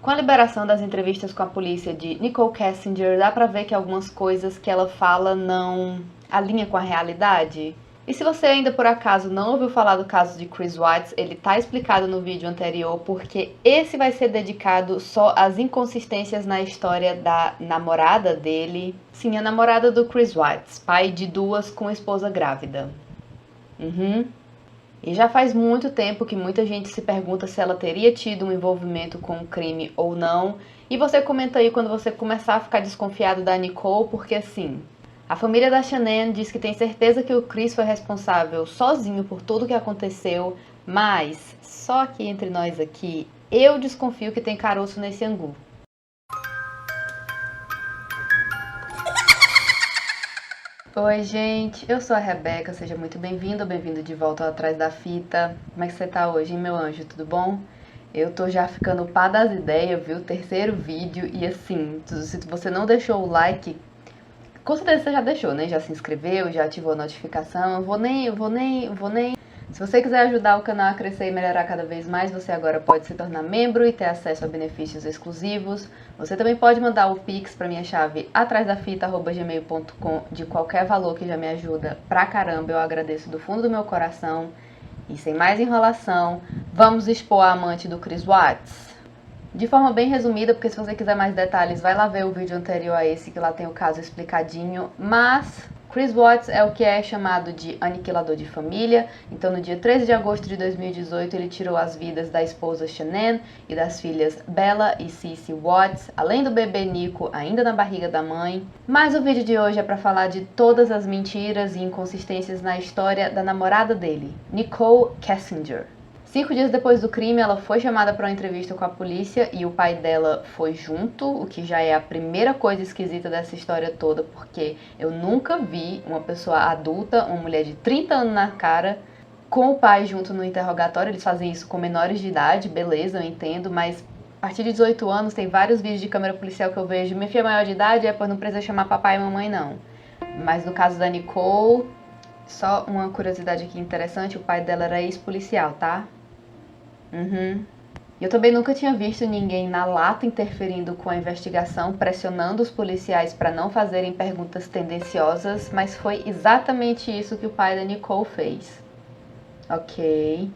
Com a liberação das entrevistas com a polícia de Nicole Kessinger, dá pra ver que algumas coisas que ela fala não alinham com a realidade. E se você ainda por acaso não ouviu falar do caso de Chris Watts, ele tá explicado no vídeo anterior, porque esse vai ser dedicado só às inconsistências na história da namorada dele. Sim, a namorada do Chris Watts, pai de duas com esposa grávida. E já faz muito tempo que muita gente se pergunta se ela teria tido um envolvimento com o crime ou não. E você comenta aí quando você começar a ficar desconfiado da Nicole, porque assim, a família da Shanann diz que tem certeza que o Chris foi responsável sozinho por tudo que aconteceu, mas, só aqui entre nós aqui, eu desconfio que tem caroço nesse angu. Oi, gente, eu sou a Rebeca, seja muito bem-vindo ou bem-vindo de volta ao Atrás da Fita. Como é que você tá hoje, hein, meu anjo? Tudo bom? Eu tô já ficando pá das ideias, viu? Terceiro vídeo e assim, se você não deixou o like, com certeza você já deixou, né? Já se inscreveu, já ativou a notificação. Vou nem. Se você quiser ajudar o canal a crescer e melhorar cada vez mais, você agora pode se tornar membro e ter acesso a benefícios exclusivos. Você também pode mandar o Pix para minha chave atrásdafita@gmail.com de qualquer valor que já me ajuda pra caramba. Eu agradeço do fundo do meu coração. E sem mais enrolação, vamos expor a amante do Chris Watts. De forma bem resumida, porque se você quiser mais detalhes, vai lá ver o vídeo anterior a esse, que lá tem o caso explicadinho. Mas Chris Watts é o que é chamado de aniquilador de família. Então, no dia 13 de agosto de 2018, ele tirou as vidas da esposa Shanann e das filhas Bella e Cece Watts, além do bebê Nico ainda na barriga da mãe. Mas o vídeo de hoje é para falar de todas as mentiras e inconsistências na história da namorada dele, Nicole Kessinger. 5 dias depois do crime, ela foi chamada para uma entrevista com a polícia e o pai dela foi junto, o que já é a primeira coisa esquisita dessa história toda, porque eu nunca vi uma pessoa adulta, uma mulher de 30 anos na cara, com o pai junto no interrogatório. Eles fazem isso com menores de idade, beleza, eu entendo, mas a partir de 18 anos tem vários vídeos de câmera policial que eu vejo. Minha filha é maior de idade, pois não precisa chamar papai e mamãe, não. Mas no caso da Nicole, só uma curiosidade aqui interessante, o pai dela era ex-policial, tá? Eu também nunca tinha visto ninguém na lata interferindo com a investigação, pressionando os policiais para não fazerem perguntas tendenciosas, mas foi exatamente isso que o pai da Nicole fez. Ok.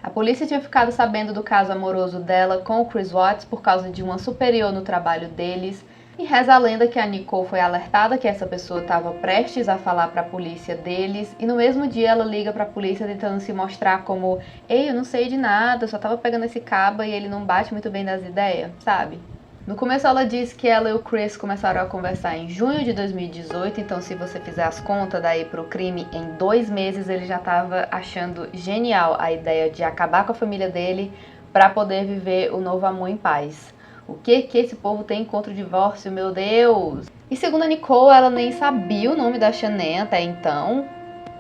A polícia tinha ficado sabendo do caso amoroso dela com o Chris Watts por causa de uma superior no trabalho deles. E reza a lenda que a Nicole foi alertada que essa pessoa estava prestes a falar para a polícia deles, e no mesmo dia ela liga para a polícia tentando se mostrar como: ei, eu não sei de nada, eu só tava pegando esse caba e ele não bate muito bem das ideias, sabe? No começo ela disse que ela e o Chris começaram a conversar em junho de 2018, então se você fizer as contas daí pro crime, em 2 meses ele já tava achando genial a ideia de acabar com a família dele para poder viver o novo amor em paz. O que esse povo tem contra o divórcio, meu Deus? E segundo a Nicole, ela nem sabia o nome da Shanann até então,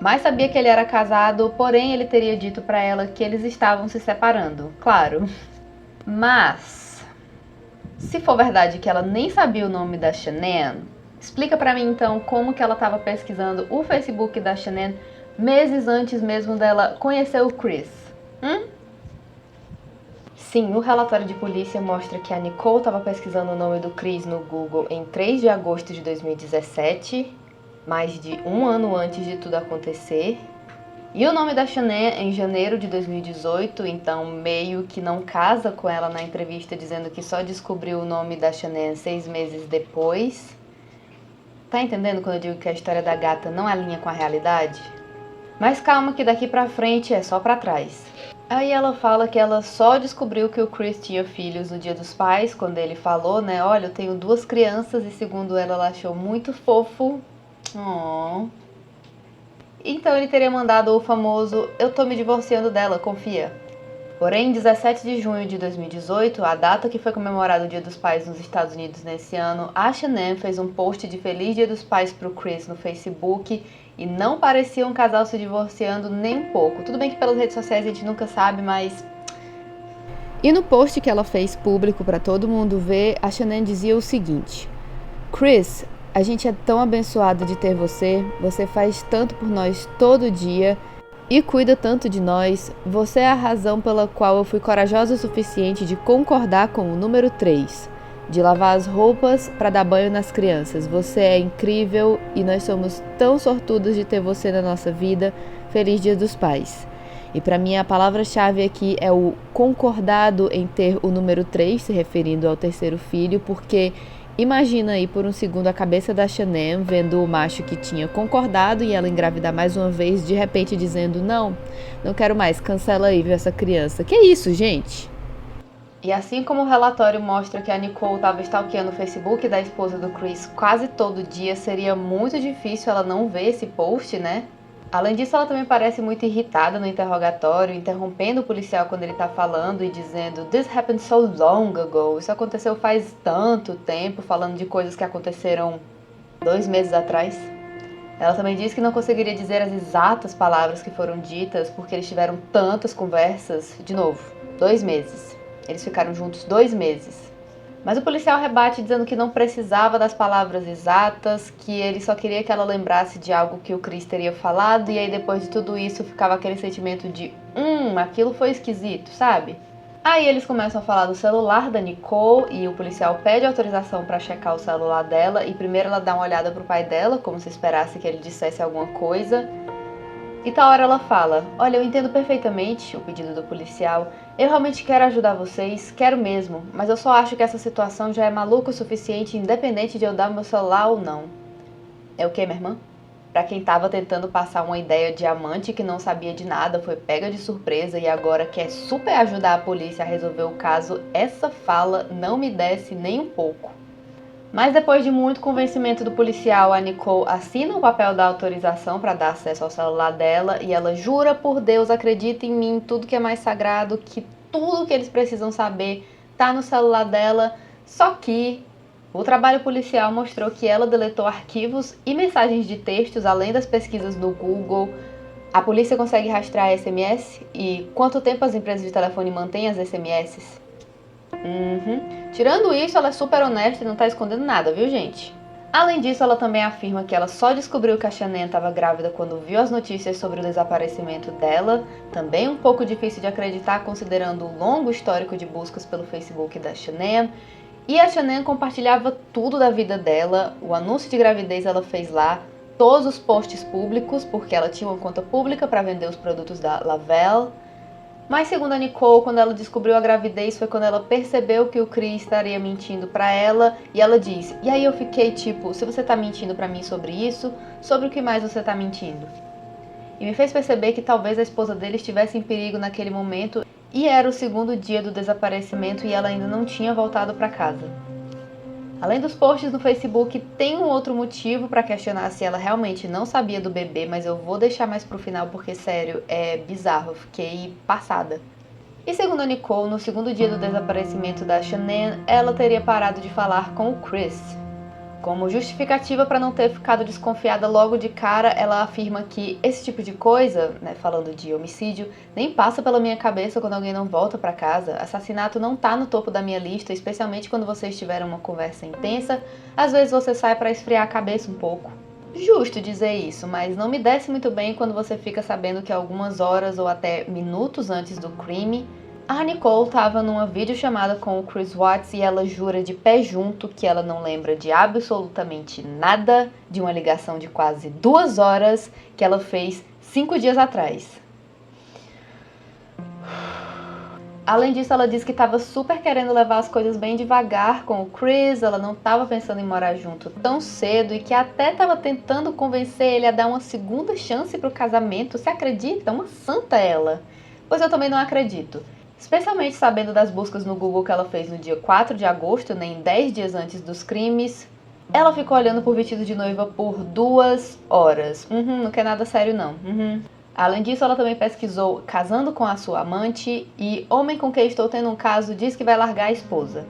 mas sabia que ele era casado, porém ele teria dito pra ela que eles estavam se separando, claro. Mas, se for verdade que ela nem sabia o nome da Shanann, explica pra mim então como que ela estava pesquisando o Facebook da Shanann meses antes mesmo dela conhecer o Chris. Sim, o relatório de polícia mostra que a Nicole estava pesquisando o nome do Chris no Google em 3 de agosto de 2017, mais de 1 ano antes de tudo acontecer. E o nome da Shanann em janeiro de 2018, então meio que não casa com ela na entrevista, dizendo que só descobriu o nome da Shanann 6 meses depois. Tá entendendo quando eu digo que a história da gata não alinha com a realidade? Mas calma que daqui pra frente é só pra trás. Aí ela fala que ela só descobriu que o Chris tinha filhos no Dia dos Pais, quando ele falou, né, olha, eu tenho 2 crianças, e segundo ela achou muito fofo. Então ele teria mandado o famoso: eu tô me divorciando dela, confia. Porém, em 17 de junho de 2018, a data que foi comemorado o Dia dos Pais nos Estados Unidos nesse ano, a Shanann fez um post de Feliz Dia dos Pais pro Chris no Facebook, e não parecia um casal se divorciando nem um pouco. Tudo bem que pelas redes sociais a gente nunca sabe, mas... E no post que ela fez público para todo mundo ver, a Shanann dizia o seguinte: Chris, a gente é tão abençoada de ter você, você faz tanto por nós todo dia, e cuida tanto de nós. Você é a razão pela qual eu fui corajosa o suficiente de concordar com o número 3, de lavar as roupas para dar banho nas crianças. Você é incrível e nós somos tão sortudos de ter você na nossa vida. Feliz Dia dos Pais. E para mim a palavra-chave aqui é o concordado em ter o número 3, se referindo ao terceiro filho, porque imagina aí por um segundo a cabeça da Shannon vendo o macho que tinha concordado e ela engravidar mais uma vez, de repente dizendo: não quero mais, cancela aí, viu, essa criança. Que isso, gente? E assim como o relatório mostra que a Nicole estava stalkeando o Facebook da esposa do Chris quase todo dia, seria muito difícil ela não ver esse post, né? Além disso, ela também parece muito irritada no interrogatório, interrompendo o policial quando ele tá falando e dizendo "This happened so long ago", isso aconteceu faz tanto tempo, falando de coisas que aconteceram 2 meses atrás. Ela também diz que não conseguiria dizer as exatas palavras que foram ditas, porque eles tiveram tantas conversas. De novo, 2 meses. Eles ficaram juntos 2 meses. Mas o policial rebate dizendo que não precisava das palavras exatas, que ele só queria que ela lembrasse de algo que o Chris teria falado, e aí depois de tudo isso ficava aquele sentimento de aquilo foi esquisito, sabe? Aí eles começam a falar do celular da Nicole e o policial pede autorização para checar o celular dela, e primeiro ela dá uma olhada pro pai dela, como se esperasse que ele dissesse alguma coisa. E tal hora ela fala: olha, eu entendo perfeitamente o pedido do policial, eu realmente quero ajudar vocês, quero mesmo, mas eu só acho que essa situação já é maluca o suficiente, independente de eu dar meu celular ou não. É o que, minha irmã? Pra quem tava tentando passar uma ideia de amante que não sabia de nada, foi pega de surpresa e agora quer super ajudar a polícia a resolver o caso, essa fala não me desce nem um pouco. Mas depois de muito convencimento do policial, a Nicole assina o papel da autorização para dar acesso ao celular dela e ela jura por Deus, acredita em mim, tudo que é mais sagrado, que tudo que eles precisam saber tá no celular dela. Só que o trabalho policial mostrou que ela deletou arquivos e mensagens de textos, além das pesquisas no Google. A polícia consegue rastrear SMS e quanto tempo as empresas de telefone mantêm as SMS? Tirando isso, ela é super honesta e não tá escondendo nada, viu, gente? Além disso, ela também afirma que ela só descobriu que a Shannon estava grávida quando viu as notícias sobre o desaparecimento dela, também um pouco difícil de acreditar considerando o longo histórico de buscas pelo Facebook da Shannon. E a Shannon compartilhava tudo da vida dela, o anúncio de gravidez ela fez lá, todos os posts públicos, porque ela tinha uma conta pública para vender os produtos da Lavelle. Mas segundo a Nicole, quando ela descobriu a gravidez foi quando ela percebeu que o Chris estaria mentindo pra ela e ela disse: e aí eu fiquei tipo, se você tá mentindo pra mim sobre isso, sobre o que mais você tá mentindo? E me fez perceber que talvez a esposa dele estivesse em perigo naquele momento e era o segundo dia do desaparecimento e ela ainda não tinha voltado pra casa. Além dos posts no Facebook, tem um outro motivo para questionar se ela realmente não sabia do bebê, mas eu vou deixar mais pro final porque, sério, é bizarro, eu fiquei passada. E segundo a Nicole, no segundo dia do desaparecimento da Shannon, ela teria parado de falar com o Chris. Como justificativa para não ter ficado desconfiada logo de cara, ela afirma que esse tipo de coisa, né, falando de homicídio, nem passa pela minha cabeça quando alguém não volta para casa. Assassinato não tá no topo da minha lista, especialmente quando vocês tiveram uma conversa intensa. Às vezes você sai para esfriar a cabeça um pouco. Justo dizer isso, mas não me desce muito bem quando você fica sabendo que algumas horas ou até minutos antes do crime, a Nicole estava numa videochamada com o Chris Watts e ela jura de pé junto que ela não lembra de absolutamente nada de uma ligação de quase 2 horas que ela fez 5 dias atrás. Além disso, ela disse que estava super querendo levar as coisas bem devagar com o Chris, ela não estava pensando em morar junto tão cedo e que até estava tentando convencer ele a dar uma segunda chance para o casamento. Você acredita? Uma santa ela! Pois eu também não acredito. Especialmente sabendo das buscas no Google que ela fez no dia 4 de agosto, nem 10 dias antes dos crimes. Ela ficou olhando por vestido de noiva por 2 horas. Não quer nada sério não. Além disso, ela também pesquisou casando com a sua amante e homem com quem estou tendo um caso diz que vai largar a esposa.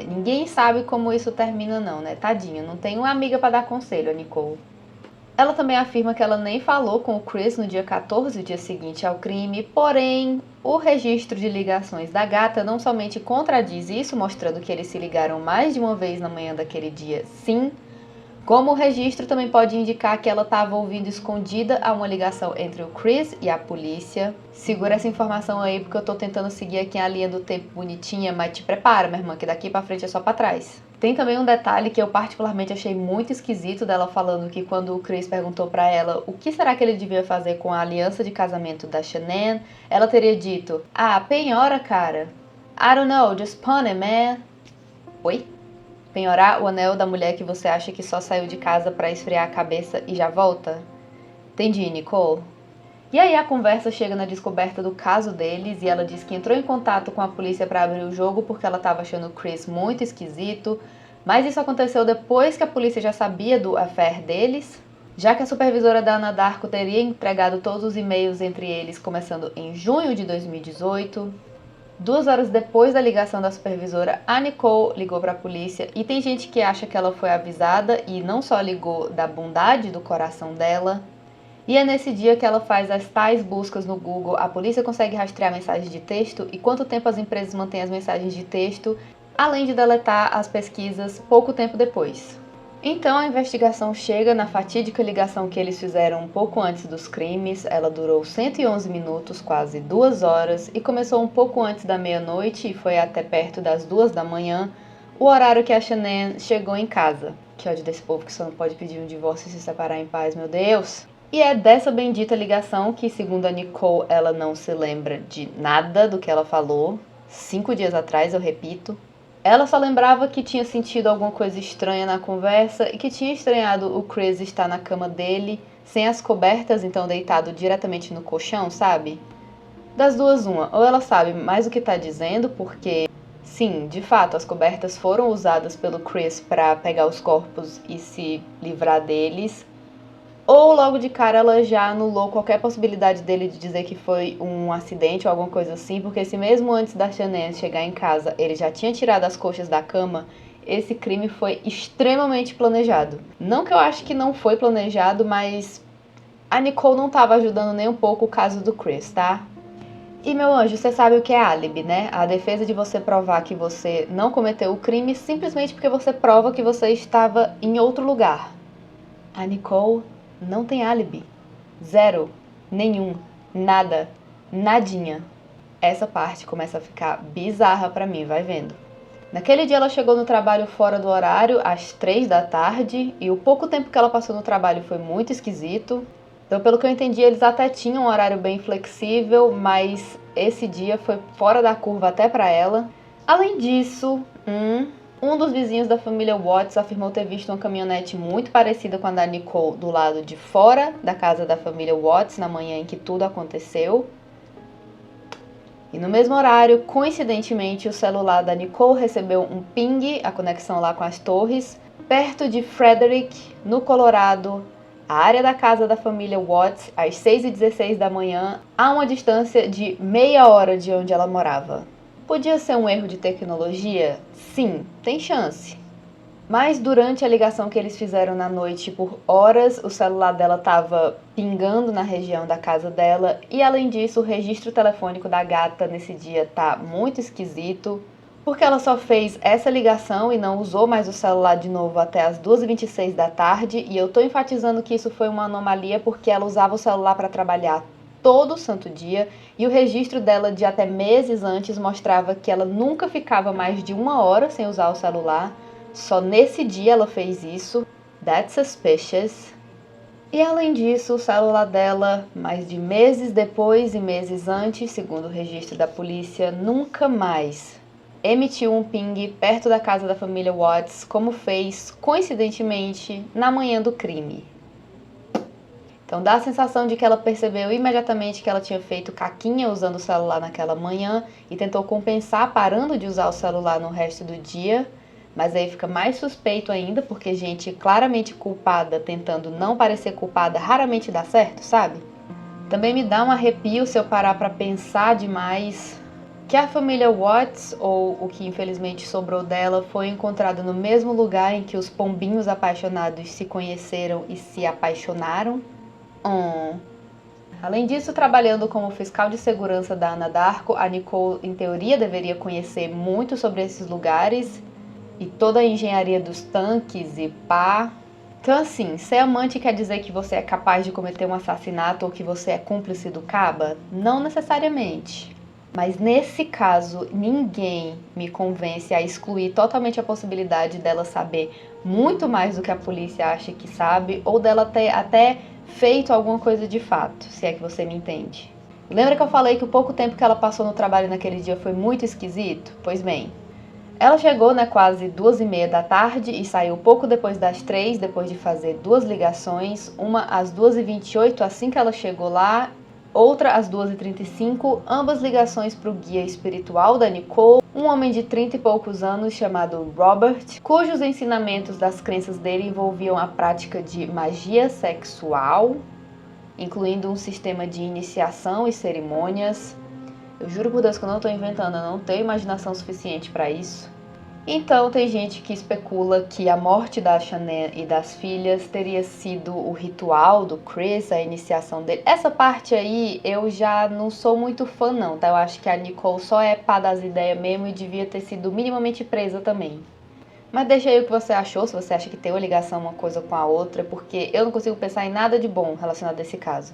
Ninguém sabe como isso termina não, né? Tadinha, não tem uma amiga para dar conselho, a Nicole. Ela também afirma que ela nem falou com o Chris no dia 14, o dia seguinte ao crime, porém, o registro de ligações da gata não somente contradiz isso, mostrando que eles se ligaram mais de uma vez na manhã daquele dia, sim, Como o registro também pode indicar que ela estava ouvindo escondida a uma ligação entre o Chris e a polícia. Segura essa informação aí porque eu tô tentando seguir aqui a linha do tempo bonitinha, mas te prepara, minha irmã, que daqui pra frente é só pra trás. Tem também um detalhe que eu particularmente achei muito esquisito dela falando que quando o Chris perguntou pra ela o que será que ele devia fazer com a aliança de casamento da Shanann, ela teria dito: "Ah, penhora, cara. I don't know, just pawn it, man." Oi? Penhorar o anel da mulher que você acha que só saiu de casa pra esfriar a cabeça e já volta? Entendi, Nicole. E aí a conversa chega na descoberta do caso deles e ela diz que entrou em contato com a polícia para abrir o jogo porque ela estava achando o Chris muito esquisito, mas isso aconteceu depois que a polícia já sabia do affair deles, já que a supervisora da Ana Darko teria entregado todos os e-mails entre eles começando em junho de 2018. 2 horas depois da ligação da supervisora, a Nicole ligou para a polícia e tem gente que acha que ela foi avisada e não só ligou da bondade do coração dela. E é nesse dia que ela faz as tais buscas no Google. A polícia consegue rastrear mensagens de texto e quanto tempo as empresas mantêm as mensagens de texto, além de deletar as pesquisas pouco tempo depois. Então a investigação chega na fatídica ligação que eles fizeram um pouco antes dos crimes. Ela durou 111 minutos, quase 2 horas, e começou um pouco antes da meia-noite e foi até perto das 2 da manhã, o horário que a Shanann chegou em casa. Que ódio desse povo que só não pode pedir um divórcio e se separar em paz, meu Deus! E é dessa bendita ligação que, segundo a Nicole, ela não se lembra de nada do que ela falou. 5 dias atrás, eu repito. Ela só lembrava que tinha sentido alguma coisa estranha na conversa e que tinha estranhado o Chris estar na cama dele, sem as cobertas, então deitado diretamente no colchão, sabe? Das duas, uma. Ou ela sabe mais o que tá dizendo, porque, sim, de fato, as cobertas foram usadas pelo Chris para pegar os corpos e se livrar deles. Ou logo de cara ela já anulou qualquer possibilidade dele de dizer que foi um acidente ou alguma coisa assim, porque se mesmo antes da Shanann chegar em casa ele já tinha tirado as coxas da cama, esse crime foi extremamente planejado. Não que eu acho que não foi planejado, mas a Nicole não estava ajudando nem um pouco o caso do Chris, tá? E meu anjo, você sabe o que é álibi, né? A defesa de você provar que você não cometeu o crime simplesmente porque você prova que você estava em outro lugar. A Nicole não tem álibi. Zero. Nenhum. Nada. Nadinha. Essa parte começa a ficar bizarra pra mim, vai vendo. Naquele dia ela chegou no trabalho fora do horário, às 3 da tarde, e o pouco tempo que ela passou no trabalho foi muito esquisito. Então, pelo que eu entendi, eles até tinham um horário bem flexível, mas esse dia foi fora da curva até pra ela. Além disso, um dos vizinhos da família Watts afirmou ter visto uma caminhonete muito parecida com a da Nicole do lado de fora da casa da família Watts na manhã em que tudo aconteceu. E no mesmo horário, coincidentemente, o celular da Nicole recebeu um ping, a conexão lá com as torres, perto de Frederick, no Colorado, a área da casa da família Watts, às 6h16 da manhã, a uma distância de meia hora de onde ela morava. Podia ser um erro de tecnologia? Sim, tem chance. Mas durante a ligação que eles fizeram na noite, por horas, o celular dela estava pingando na região da casa dela. E além disso, o registro telefônico da gata nesse dia tá muito esquisito, porque ela só fez essa ligação e não usou mais o celular de novo até as 2h26 da tarde. E eu tô enfatizando que isso foi uma anomalia porque ela usava o celular para trabalhar todo santo dia, e o registro dela de até meses antes mostrava que ela nunca ficava mais de 1 hora sem usar o celular. Só nesse dia ela fez isso. That's suspicious. E além disso, o celular dela, mais de meses depois e meses antes, segundo o registro da polícia, nunca mais emitiu um ping perto da casa da família Watts, como fez, coincidentemente, na manhã do crime. Então dá a sensação de que ela percebeu imediatamente que ela tinha feito caquinha usando o celular naquela manhã e tentou compensar parando de usar o celular no resto do dia. Mas aí fica mais suspeito ainda, porque gente claramente culpada tentando não parecer culpada raramente dá certo, sabe? Também me dá um arrepio se eu parar pra pensar demais que a família Watts, ou o que infelizmente sobrou dela, foi encontrada no mesmo lugar em que os pombinhos apaixonados se conheceram e se apaixonaram. Além disso, trabalhando como fiscal de segurança da Ana Darko, a Nicole, em teoria, deveria conhecer muito sobre esses lugares e toda a engenharia dos tanques e pá. Então, assim, ser amante quer dizer que você é capaz de cometer um assassinato ou que você é cúmplice do caba? Não necessariamente. Mas nesse caso, ninguém me convence a excluir totalmente a possibilidade dela saber muito mais do que a polícia acha que sabe, ou dela ter até feito alguma coisa de fato, se é que você me entende. Lembra que eu falei que o pouco tempo que ela passou no trabalho naquele dia foi muito esquisito? Pois bem, ela chegou, né, quase 2h30 da tarde e saiu pouco depois das 3, depois de fazer 2 ligações, uma às 2h28, assim que ela chegou lá, outra às 2h35, ambas ligações para o guia espiritual da Nicole, um homem de 30 e poucos anos chamado Robert, cujos ensinamentos das crenças dele envolviam a prática de magia sexual, incluindo um sistema de iniciação e cerimônias. Eu juro por Deus que eu não estou inventando, eu não tenho imaginação suficiente para isso. Então tem gente que especula que a morte da Shanann e das filhas teria sido o ritual do Chris, a iniciação dele. Essa parte aí eu já não sou muito fã não, tá? Eu acho que a Nicole só é pá das ideias mesmo e devia ter sido minimamente presa também. Mas deixa aí o que você achou, se você acha que tem uma ligação uma coisa com a outra, porque eu não consigo pensar em nada de bom relacionado a esse caso.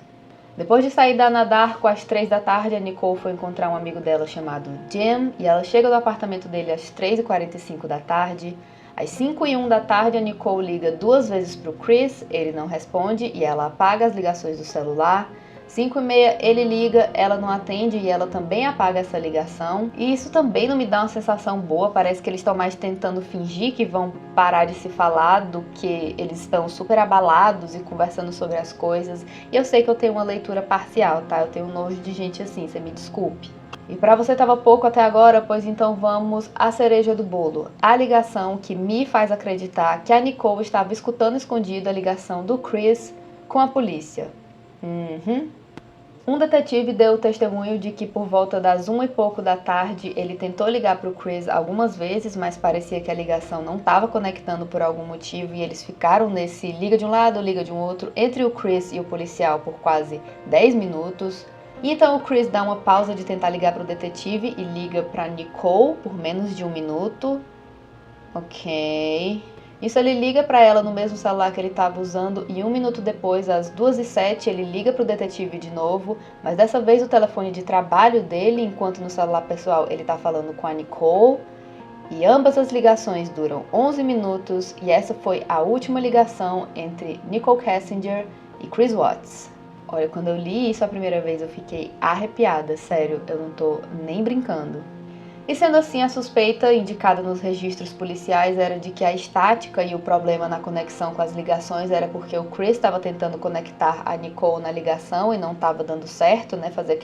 Depois de sair da Nadarko às 3 da tarde, a Nicole foi encontrar um amigo dela chamado Jim, e ela chega do apartamento dele às 3h45 da tarde. Às 5h01 da tarde, a Nicole liga 2 vezes para o Chris, ele não responde e ela apaga as ligações do celular. 5h30 ele liga, ela não atende e ela também apaga essa ligação. E isso também não me dá uma sensação boa, parece que eles estão mais tentando fingir que vão parar de se falar do que eles estão super abalados e conversando sobre as coisas. E eu sei que eu tenho uma leitura parcial, tá? Eu tenho nojo de gente assim, você me desculpe. E pra você tava pouco até agora, pois então vamos à cereja do bolo. A ligação que me faz acreditar que a Nicole estava escutando escondido a ligação do Chris com a polícia. Um detetive deu testemunho de que por volta das 1 e pouco da tarde ele tentou ligar para o Chris algumas vezes, mas parecia que a ligação não estava conectando por algum motivo e eles ficaram nesse liga de um lado, liga de um outro, entre o Chris e o policial por quase 10 minutos. E então o Chris dá uma pausa de tentar ligar para o detetive e liga para Nicole por menos de 1 minuto. Ok. Isso ele liga para ela no mesmo celular que ele estava usando e 1 minuto depois, às 2h07, ele liga para o detetive de novo, mas dessa vez o telefone de trabalho dele, enquanto no celular pessoal ele está falando com a Nicole. E ambas as ligações duram 11 minutos e essa foi a última ligação entre Nicole Kessinger e Chris Watts. Olha, quando eu li isso a primeira vez eu fiquei arrepiada, sério, eu não tô nem brincando. E sendo assim, a suspeita indicada nos registros policiais era de que a estática e o problema na conexão com as ligações era porque o Chris estava tentando conectar a Nicole na ligação e não estava dando certo, né? Fazer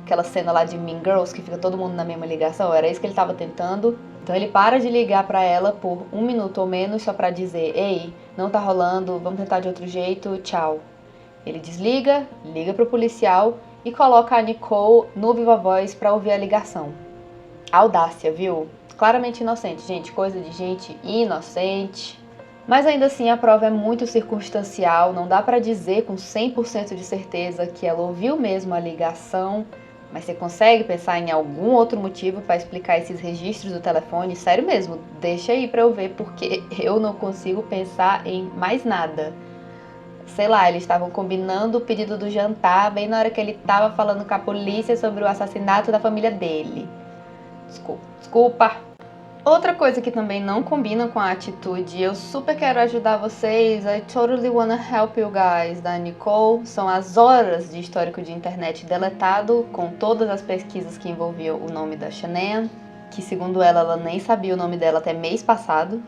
aquela cena lá de Mean Girls que fica todo mundo na mesma ligação, era isso que ele estava tentando. Então ele para de ligar para ela por 1 minuto ou menos só para dizer: ei, não tá rolando, vamos tentar de outro jeito, tchau. Ele desliga, liga pro policial e coloca a Nicole no viva voz para ouvir a ligação. Audácia, viu? Claramente inocente, gente, coisa de gente inocente. Mas ainda assim a prova é muito circunstancial, não dá pra dizer com 100% de certeza que ela ouviu mesmo a ligação, mas você consegue pensar em algum outro motivo para explicar esses registros do telefone? Sério mesmo, deixa aí pra eu ver, porque eu não consigo pensar em mais nada. Sei lá, eles estavam combinando o pedido do jantar bem na hora que ele tava falando com a polícia sobre o assassinato da família dele. Desculpa. Outra coisa que também não combina com a atitude, eu super quero ajudar vocês, I totally wanna help you guys, da Nicole, são as horas de histórico de internet deletado, com todas as pesquisas que envolviam o nome da Shanann, que segundo ela nem sabia o nome dela até mês passado.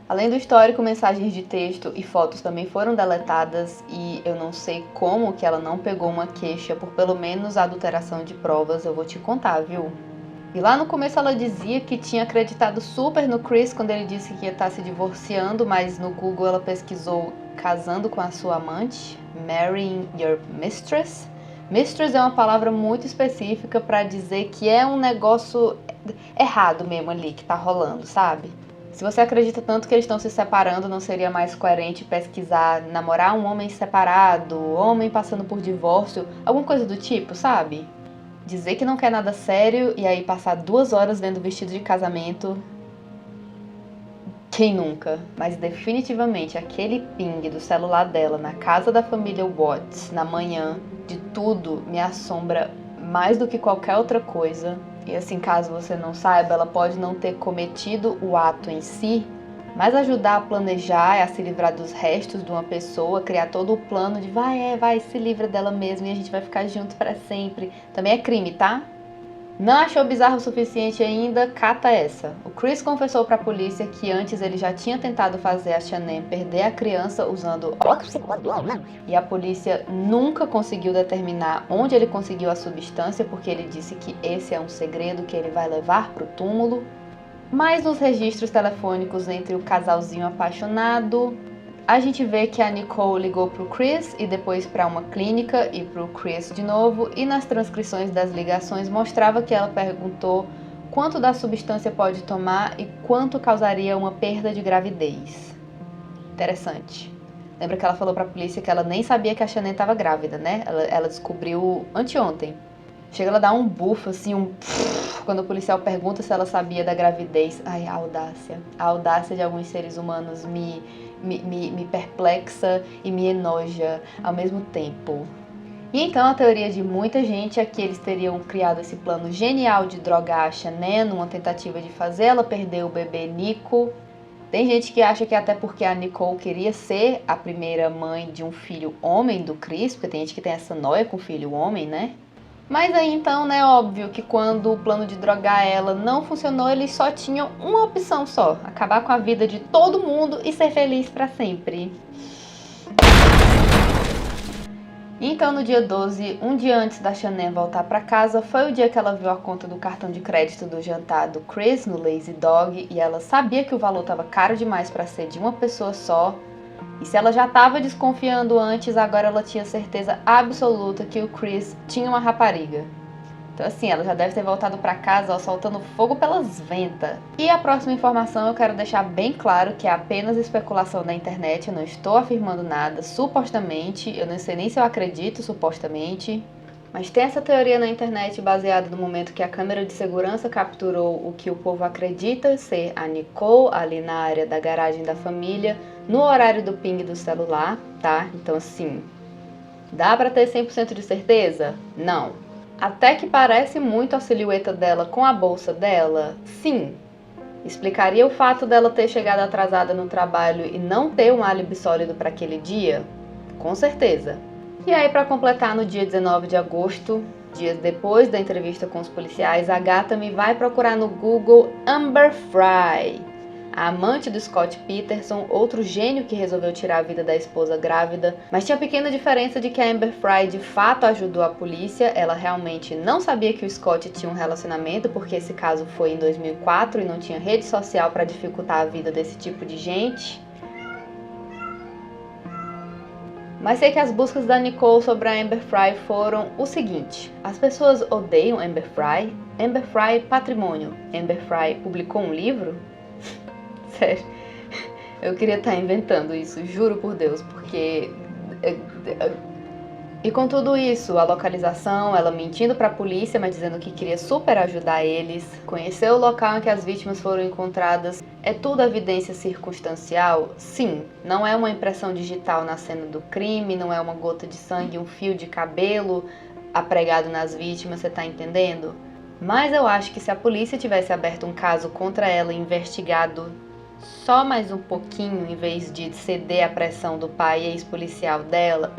Além do histórico, mensagens de texto e fotos também foram deletadas e eu não sei como que ela não pegou uma queixa por pelo menos adulteração de provas, eu vou te contar, viu? E lá no começo ela dizia que tinha acreditado super no Chris quando ele disse que ia estar se divorciando, mas no Google ela pesquisou casando com a sua amante, marrying your mistress. Mistress é uma palavra muito específica para dizer que é um negócio errado mesmo ali que tá rolando, sabe? Se você acredita tanto que eles estão se separando, não seria mais coerente pesquisar namorar um homem separado, homem passando por divórcio, alguma coisa do tipo, sabe? Dizer que não quer nada sério e aí passar 2 horas vendo vestido de casamento. Quem nunca? Mas definitivamente aquele ping do celular dela na casa da família Watts na manhã de tudo me assombra mais do que qualquer outra coisa. E assim, caso você não saiba, ela pode não ter cometido o ato em si, mas ajudar a planejar, a se livrar dos restos de uma pessoa, criar todo o plano de vai, se livra dela mesma e a gente vai ficar junto para sempre. Também é crime, tá? Não achou bizarro o suficiente ainda? Cata essa. O Chris confessou para a polícia que antes ele já tinha tentado fazer a Shanann perder a criança usando óxido e a polícia nunca conseguiu determinar onde ele conseguiu a substância porque ele disse que esse é um segredo que ele vai levar para o túmulo. Mas nos registros telefônicos entre o casalzinho apaixonado, a gente vê que a Nicole ligou pro Chris e depois para uma clínica e pro Chris de novo, e nas transcrições das ligações mostrava que ela perguntou quanto da substância pode tomar e quanto causaria uma perda de gravidez. Interessante. Lembra que ela falou pra polícia que ela nem sabia que a Shanann estava grávida, né? Ela descobriu anteontem. Chega ela a dar um bufo, assim, quando o policial pergunta se ela sabia da gravidez. Ai, a audácia. A audácia de alguns seres humanos me perplexa e me enoja ao mesmo tempo. E então a teoria de muita gente é que eles teriam criado esse plano genial de drogar a Shanann numa tentativa de fazer ela perder o bebê Nico. Tem gente que acha que até porque a Nicole queria ser a primeira mãe de um filho homem do Chris, porque tem gente que tem essa noia com filho homem, né? Mas aí então, né, óbvio que quando o plano de drogar ela não funcionou, eles só tinham uma opção só: acabar com a vida de todo mundo e ser feliz pra sempre. Então no dia 12, um dia antes da Shanann voltar pra casa, foi o dia que ela viu a conta do cartão de crédito do jantar do Chris no Lazy Dog e ela sabia que o valor estava caro demais pra ser de uma pessoa só. E se ela já estava desconfiando antes, agora ela tinha certeza absoluta que o Chris tinha uma rapariga. Então assim, ela já deve ter voltado para casa, ó, soltando fogo pelas ventas. E a próxima informação eu quero deixar bem claro que é apenas especulação da internet, eu não estou afirmando nada, supostamente, eu não sei nem se eu acredito supostamente. Mas tem essa teoria na internet baseada no momento que a câmera de segurança capturou o que o povo acredita ser a Nicole ali na área da garagem da família, no horário do ping do celular, tá? Então assim, dá pra ter 100% de certeza? Não. Até que parece muito a silhueta dela com a bolsa dela? Sim. Explicaria o fato dela ter chegado atrasada no trabalho e não ter um álibi sólido para aquele dia? Com certeza. E aí, para completar, no dia 19 de agosto, dias depois da entrevista com os policiais, a gata me vai procurar no Google Amber Frey, a amante do Scott Peterson, outro gênio que resolveu tirar a vida da esposa grávida. Mas tinha a pequena diferença de que a Amber Frey de fato ajudou a polícia. Ela realmente não sabia que o Scott tinha um relacionamento, porque esse caso foi em 2004 e não tinha rede social para dificultar a vida desse tipo de gente. Mas sei que as buscas da Nicole sobre a Amber Frey foram o seguinte: as pessoas odeiam Amber Frey? Amber Frey patrimônio. Amber Frey publicou um livro? Sério, eu queria estar inventando isso, juro por Deus, porque... E com tudo isso, a localização, ela mentindo pra polícia, mas dizendo que queria super ajudar eles, conhecer o local em que as vítimas foram encontradas, é tudo evidência circunstancial? Sim, não é uma impressão digital na cena do crime, não é uma gota de sangue, um fio de cabelo apregado nas vítimas, você tá entendendo? Mas eu acho que se a polícia tivesse aberto um caso contra ela e investigado só mais um pouquinho, em vez de ceder à pressão do pai e ex-policial dela,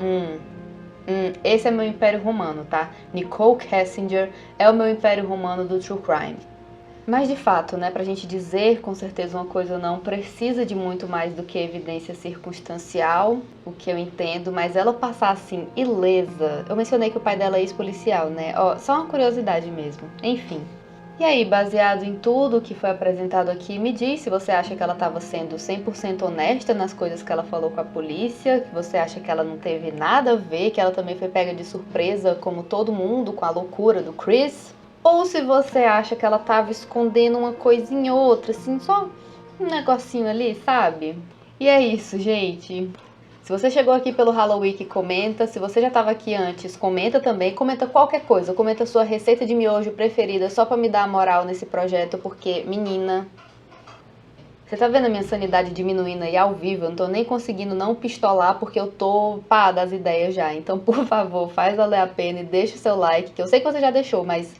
esse é meu império romano, tá? Nicole Kessinger é o meu império romano do True Crime. Mas de fato, né, pra gente dizer com certeza uma coisa ou não, precisa de muito mais do que evidência circunstancial, o que eu entendo, mas ela passar assim, ilesa. Eu mencionei que o pai dela é ex-policial, né? Ó, só uma curiosidade mesmo. Enfim. E aí, baseado em tudo que foi apresentado aqui, me diz se você acha que ela estava sendo 100% honesta nas coisas que ela falou com a polícia, que você acha que ela não teve nada a ver, que ela também foi pega de surpresa, como todo mundo, com a loucura do Chris. Ou se você acha que ela estava escondendo uma coisinha ou outra, assim, só um negocinho ali, sabe? E é isso, gente. Se você chegou aqui pelo Halloween, comenta. Se você já estava aqui antes, comenta também. Comenta qualquer coisa. Comenta a sua receita de miojo preferida, só pra me dar a moral nesse projeto, porque, menina, Você tá vendo a minha sanidade diminuindo aí ao vivo? Eu não tô nem conseguindo não pistolar porque eu tô pá das ideias já. Então, por favor, faz valer a pena e deixa o seu like, que eu sei que você já deixou, mas...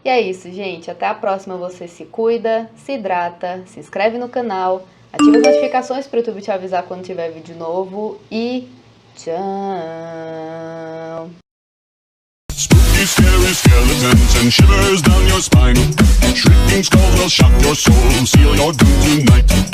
E é isso, gente. Até a próxima. Você se cuida, se hidrata, se inscreve no canal, ativa as notificações pro YouTube te avisar quando tiver vídeo novo e... tchau! Spooky, scary skeletons and shivers down your spine. Shrieking skulls will shock your soul, seal your doom tonight.